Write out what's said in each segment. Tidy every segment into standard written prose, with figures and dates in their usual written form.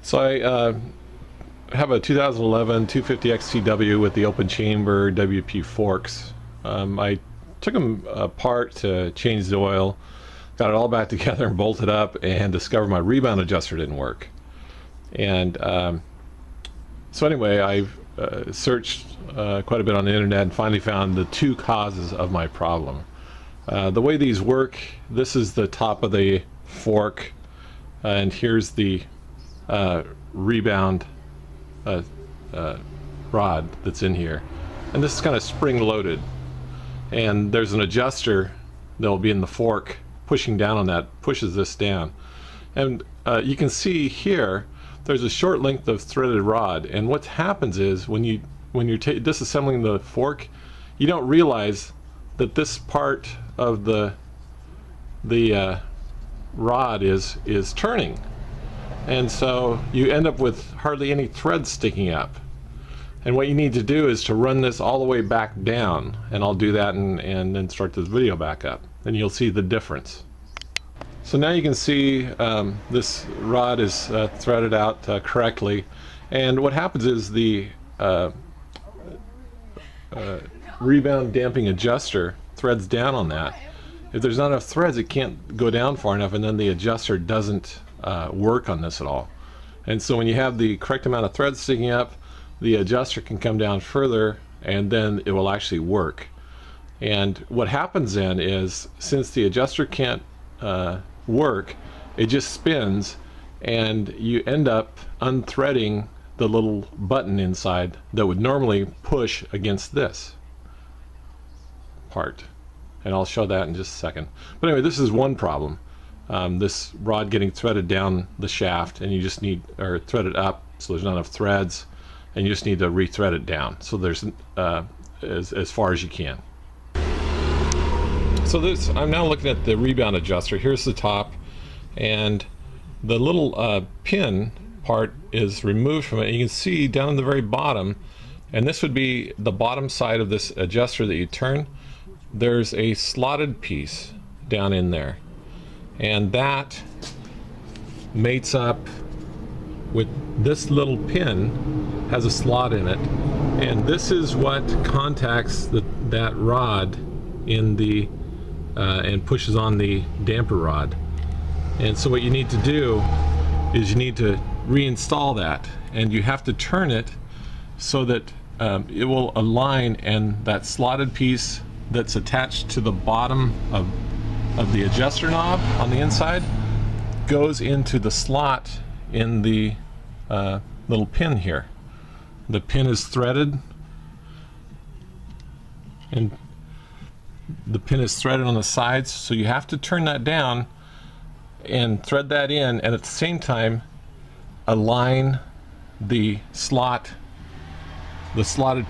So I have a 2011 250 XTW with the open chamber WP forks. I took them apart to change the oil, got it all back together and bolted up, and discovered my rebound adjuster didn't work. And so anyway, I searched quite a bit on the internet and finally found the two causes of my problem. The way these work, this is the top of the fork, and here's the rebound rod that's in here, and this is kind of spring loaded, and there's an adjuster that will be in the fork pushing down on that, pushes this down, and you can see here there's a short length of threaded rod, and what happens is when you're disassembling the fork, you don't realize that this part of the rod is turning, and so you end up with hardly any threads sticking up. And what you need to do is to run this all the way back down, and I'll do that and then start this video back up, and you'll see the difference. So now you can see this rod is threaded out correctly, and what happens is the rebound damping adjuster threads down on that. If there's not enough threads, it can't go down far enough, and then the adjuster doesn't work on this at all. And so when you have the correct amount of threads sticking up, the adjuster can come down further, and then it will actually work. And what happens then is, since the adjuster can't work, it just spins, and you end up unthreading the little button inside that would normally push against this part. And I'll show that in just a second. But anyway, this is one problem. This rod getting threaded down the shaft, and you just need, or threaded up, so there's not enough threads, and you just need to re-thread it down, so there's as far as you can. So this, I'm now looking at the rebound adjuster. Here's the top, and the little pin part is removed from it. You can see down in the very bottom, and this would be the bottom side of this adjuster that you turn. There's a slotted piece down in there, and that mates up with this little pin, has a slot in it, and this is what contacts that rod in the and pushes on the damper rod. And so what you need to do is you need to reinstall that, and you have to turn it so that it will align, and that slotted piece that's attached to the bottom of the adjuster knob on the inside goes into the slot in the little pin here. The pin is threaded, and the pin is threaded on the sides, so you have to turn that down and thread that in, and at the same time align the slotted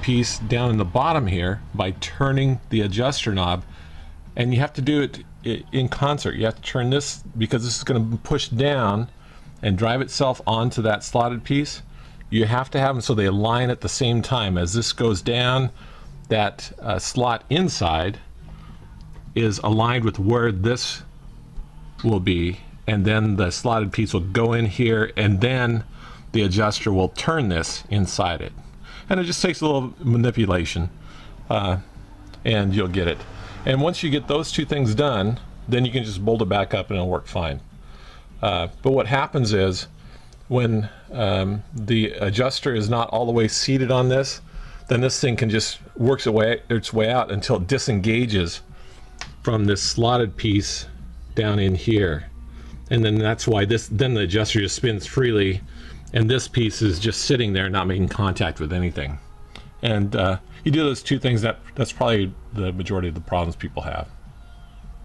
piece down in the bottom here by turning the adjuster knob. And you have to do it in concert. You have to turn this, because this is going to push down and drive itself onto that slotted piece. You have to have them so they align at the same time. As this goes down, that slot inside is aligned with where this will be, and then the slotted piece will go in here, and then the adjuster will turn this inside it. And it just takes a little manipulation, and you'll get it. And once you get those two things done, then you can just bolt it back up and it'll work fine. But what happens is, when the adjuster is not all the way seated on this, then this thing can just work its way out until it disengages from this slotted piece down in here. And then that's why then the adjuster just spins freely, and this piece is just sitting there not making contact with anything. And you do those two things, that's probably the majority of the problems people have.